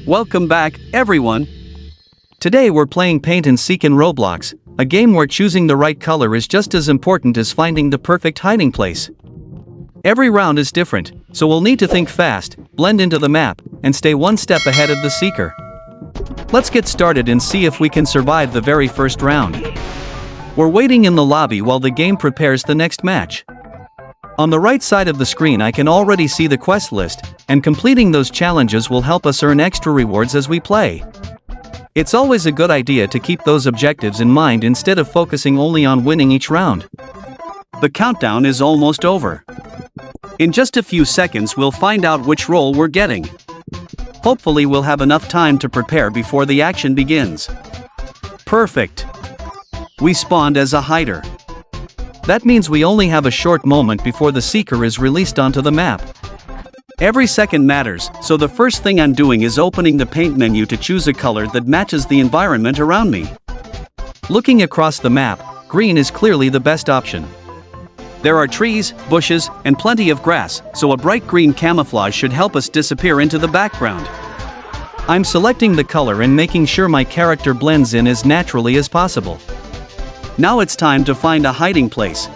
Welcome back, everyone! Today we're playing Paint and Seek in Roblox, a game where choosing the right color is just as important as finding the perfect hiding place. Every round is different, so we'll need to think fast, blend into the map, and stay one step ahead of the seeker. Let's get started and see if we can survive the very first round. We're waiting in the lobby while the game prepares the next match. On the right side of the screen I can already see the quest list, and completing those challenges will help us earn extra rewards as we play. It's always a good idea to keep those objectives in mind instead of focusing only on winning each round. The countdown is almost over. In just a few seconds we'll find out which role we're getting. Hopefully we'll have enough time to prepare before the action begins. Perfect. We spawned as a hider. That means we only have a short moment before the seeker is released onto the map. Every second matters, so the first thing I'm doing is opening the paint menu to choose a color that matches the environment around me. Looking across the map, green is clearly the best option. There are trees, bushes, and plenty of grass, so a bright green camouflage should help us disappear into the background. I'm selecting the color and making sure my character blends in as naturally as possible. Now it's time to find a hiding place.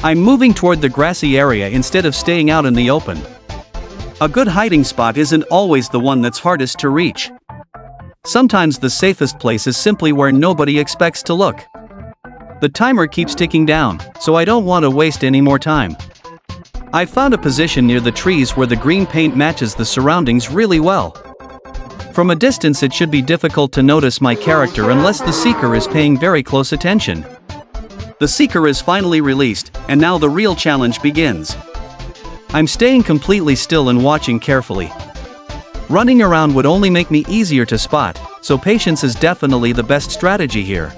I'm moving toward the grassy area instead of staying out in the open. A good hiding spot isn't always the one that's hardest to reach. Sometimes the safest place is simply where nobody expects to look. The timer keeps ticking down, so I don't want to waste any more time. I've found a position near the trees where the green paint matches the surroundings really well. From a distance it should be difficult to notice my character unless the seeker is paying very close attention. The seeker is finally released, and now the real challenge begins. I'm staying completely still and watching carefully. Running around would only make me easier to spot, so patience is definitely the best strategy here.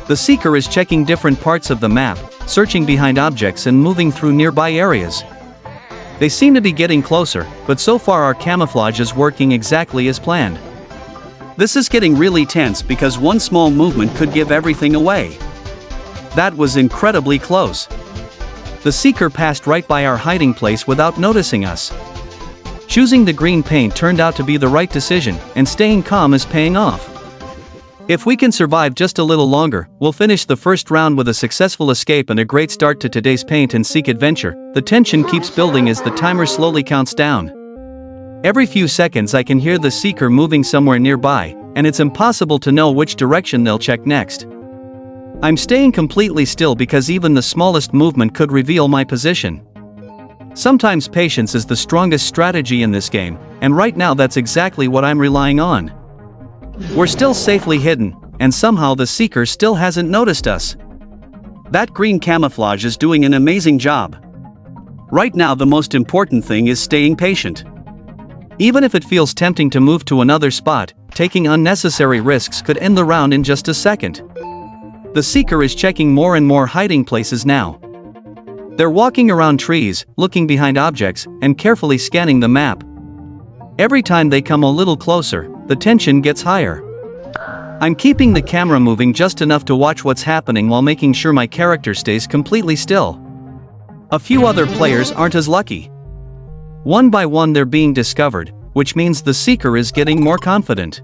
The seeker is checking different parts of the map, searching behind objects and moving through nearby areas. They seem to be getting closer, but so far our camouflage is working exactly as planned. This is getting really tense because one small movement could give everything away. That was incredibly close. The seeker passed right by our hiding place without noticing us. Choosing the green paint turned out to be the right decision, and staying calm is paying off. If we can survive just a little longer, we'll finish the first round with a successful escape and a great start to today's Paint and Seek adventure. The tension keeps building as the timer slowly counts down. Every few seconds I can hear the seeker moving somewhere nearby, and it's impossible to know which direction they'll check next. I'm staying completely still because even the smallest movement could reveal my position. Sometimes patience is the strongest strategy in this game, and right now that's exactly what I'm relying on. We're still safely hidden, and somehow the seeker still hasn't noticed us. That green camouflage is doing an amazing job. Right now the most important thing is staying patient. Even if it feels tempting to move to another spot, taking unnecessary risks could end the round in just a second. The seeker is checking more and more hiding places now. They're walking around trees, looking behind objects, and carefully scanning the map. Every time they come a little closer, the tension gets higher. I'm keeping the camera moving just enough to watch what's happening while making sure my character stays completely still. A few other players aren't as lucky. One by one they're being discovered, which means the seeker is getting more confident.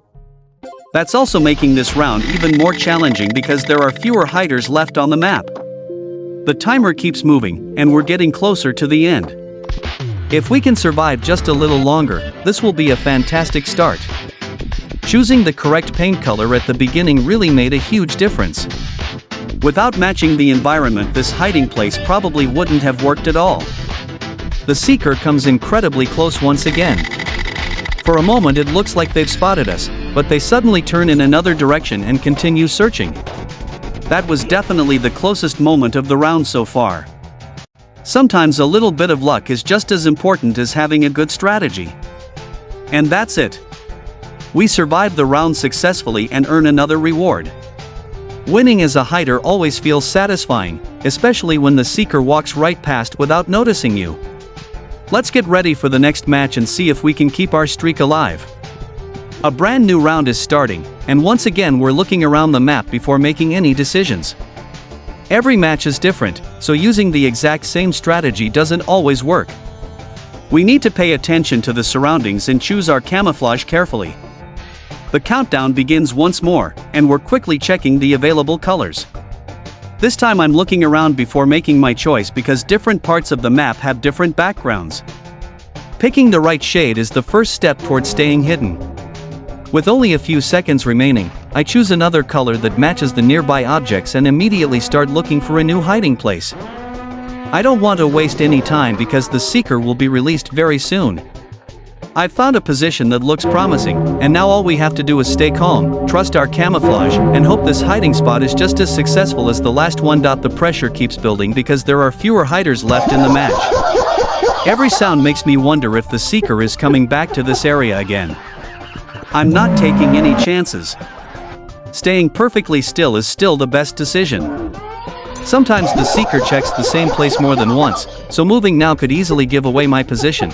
That's also making this round even more challenging because there are fewer hiders left on the map. The timer keeps moving, and we're getting closer to the end. If we can survive just a little longer, this will be a fantastic start. Choosing the correct paint color at the beginning really made a huge difference. Without matching the environment, this hiding place probably wouldn't have worked at all. The seeker comes incredibly close once again. For a moment it looks like they've spotted us, but they suddenly turn in another direction and continue searching. That was definitely the closest moment of the round so far. Sometimes a little bit of luck is just as important as having a good strategy. And that's it. We survive the round successfully and earn another reward. Winning as a hider always feels satisfying, especially when the seeker walks right past without noticing you. Let's get ready for the next match and see if we can keep our streak alive. A brand new round is starting, and once again we're looking around the map before making any decisions. Every match is different, so using the exact same strategy doesn't always work. We need to pay attention to the surroundings and choose our camouflage carefully. The countdown begins once more, and we're quickly checking the available colors. This time I'm looking around before making my choice because different parts of the map have different backgrounds. Picking the right shade is the first step towards staying hidden. With only a few seconds remaining, I choose another color that matches the nearby objects and immediately start looking for a new hiding place. I don't want to waste any time because the seeker will be released very soon. I've found a position that looks promising, and now all we have to do is stay calm, trust our camouflage, and hope this hiding spot is just as successful as the last one. The pressure keeps building because there are fewer hiders left in the match. Every sound makes me wonder if the seeker is coming back to this area again. I'm not taking any chances. Staying perfectly still is still the best decision. Sometimes the seeker checks the same place more than once, so moving now could easily give away my position.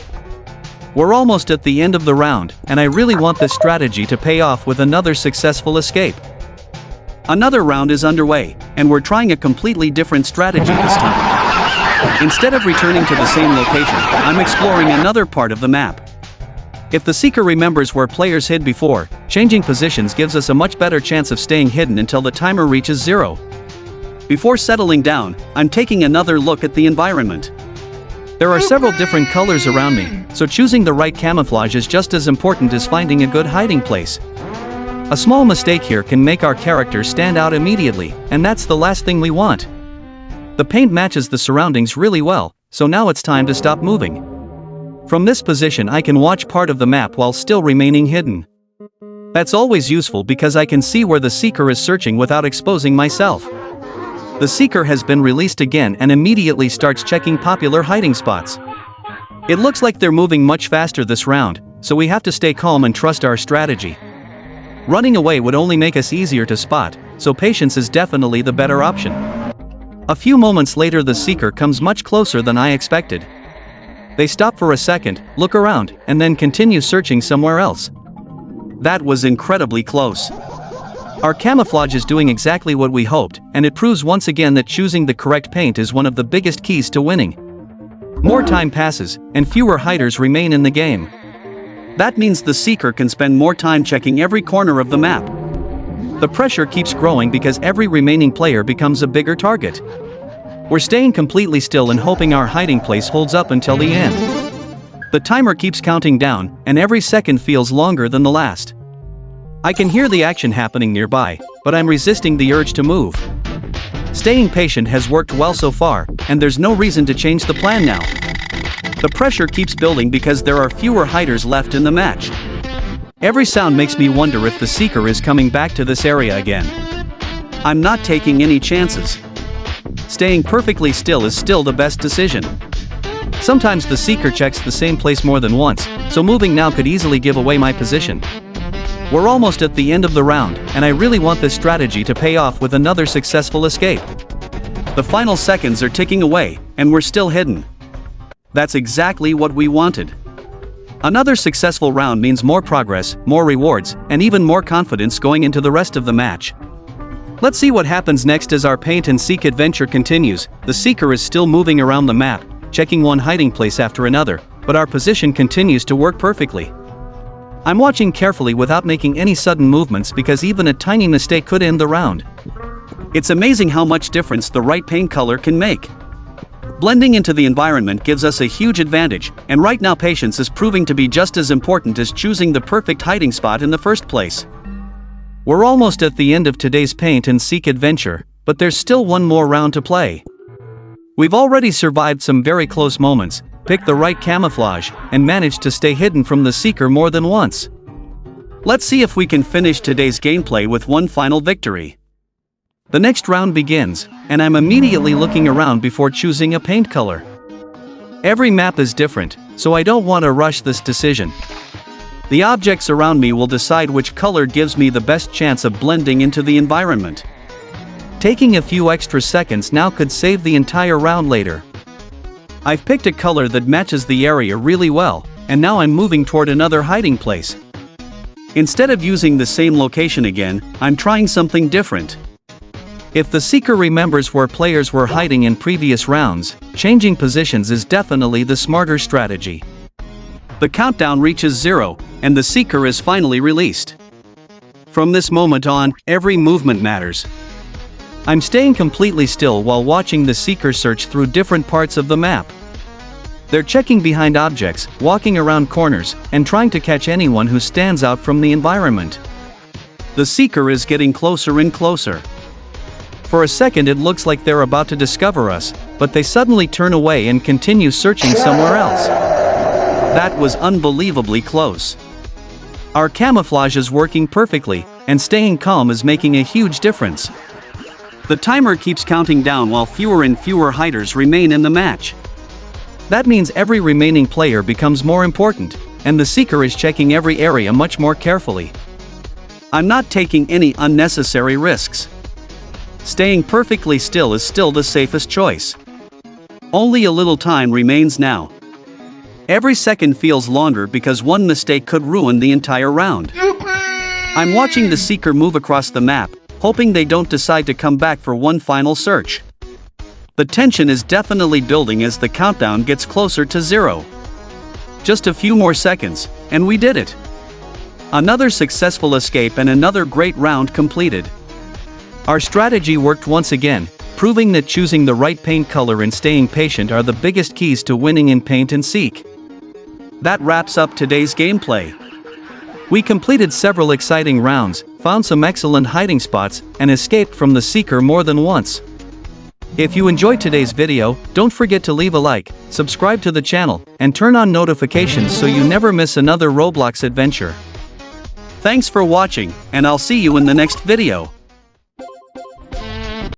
We're almost at the end of the round, and I really want this strategy to pay off with another successful escape. Another round is underway, and we're trying a completely different strategy this time. Instead of returning to the same location, I'm exploring another part of the map. If the seeker remembers where players hid before, changing positions gives us a much better chance of staying hidden until the timer reaches 0. Before settling down, I'm taking another look at the environment. There are several different colors around me, so choosing the right camouflage is just as important as finding a good hiding place. A small mistake here can make our character stand out immediately, and that's the last thing we want. The paint matches the surroundings really well, so now it's time to stop moving. From this position I can watch part of the map while still remaining hidden. That's always useful because I can see where the seeker is searching without exposing myself. The seeker has been released again and immediately starts checking popular hiding spots. It looks like they're moving much faster this round, so we have to stay calm and trust our strategy. Running away would only make us easier to spot, so patience is definitely the better option. A few moments later the seeker comes much closer than I expected. They stop for a second, look around, and then continue searching somewhere else. That was incredibly close. Our camouflage is doing exactly what we hoped, and it proves once again that choosing the correct paint is one of the biggest keys to winning. More time passes, and fewer hiders remain in the game. That means the seeker can spend more time checking every corner of the map. The pressure keeps growing because every remaining player becomes a bigger target. We're staying completely still and hoping our hiding place holds up until the end. The timer keeps counting down, and every second feels longer than the last. I can hear the action happening nearby, but I'm resisting the urge to move. Staying patient has worked well so far, and there's no reason to change the plan now. The pressure keeps building because there are fewer hiders left in the match. Every sound makes me wonder if the seeker is coming back to this area again. I'm not taking any chances. Staying perfectly still is still the best decision. Sometimes the seeker checks the same place more than once, so moving now could easily give away my position. We're almost at the end of the round, and I really want this strategy to pay off with another successful escape. The final seconds are ticking away, and we're still hidden. That's exactly what we wanted. Another successful round means more progress, more rewards, and even more confidence going into the rest of the match. Let's see what happens next as our paint and seek adventure continues. The seeker is still moving around the map, checking one hiding place after another, but our position continues to work perfectly. I'm watching carefully without making any sudden movements because even a tiny mistake could end the round. It's amazing how much difference the right paint color can make. Blending into the environment gives us a huge advantage, and right now patience is proving to be just as important as choosing the perfect hiding spot in the first place. We're almost at the end of today's paint and seek adventure, but there's still one more round to play. We've already survived some very close moments, picked the right camouflage, and managed to stay hidden from the seeker more than once. Let's see if we can finish today's gameplay with one final victory. The next round begins, and I'm immediately looking around before choosing a paint color. Every map is different, so I don't want to rush this decision. The objects around me will decide which color gives me the best chance of blending into the environment. Taking a few extra seconds now could save the entire round later. I've picked a color that matches the area really well, and now I'm moving toward another hiding place. Instead of using the same location again, I'm trying something different. If the seeker remembers where players were hiding in previous rounds, changing positions is definitely the smarter strategy. The countdown reaches 0, and the seeker is finally released. From this moment on, every movement matters. I'm staying completely still while watching the seeker search through different parts of the map. They're checking behind objects, walking around corners, and trying to catch anyone who stands out from the environment. The seeker is getting closer and closer. For a second it looks like they're about to discover us, but they suddenly turn away and continue searching somewhere else. That was unbelievably close. Our camouflage is working perfectly, and staying calm is making a huge difference. The timer keeps counting down while fewer and fewer hiders remain in the match. That means every remaining player becomes more important, and the seeker is checking every area much more carefully. I'm not taking any unnecessary risks. Staying perfectly still is still the safest choice. Only a little time remains now. Every second feels longer because one mistake could ruin the entire round. I'm watching the seeker move across the map, hoping they don't decide to come back for one final search. The tension is definitely building as the countdown gets closer to 0. Just a few more seconds, and we did it. Another successful escape and another great round completed. Our strategy worked once again, proving that choosing the right paint color and staying patient are the biggest keys to winning in paint and seek. That wraps up today's gameplay. We completed several exciting rounds, found some excellent hiding spots, and escaped from the seeker more than once. If you enjoyed today's video, don't forget to leave a like, subscribe to the channel, and turn on notifications so you never miss another Roblox adventure. Thanks for watching, and I'll see you in the next video.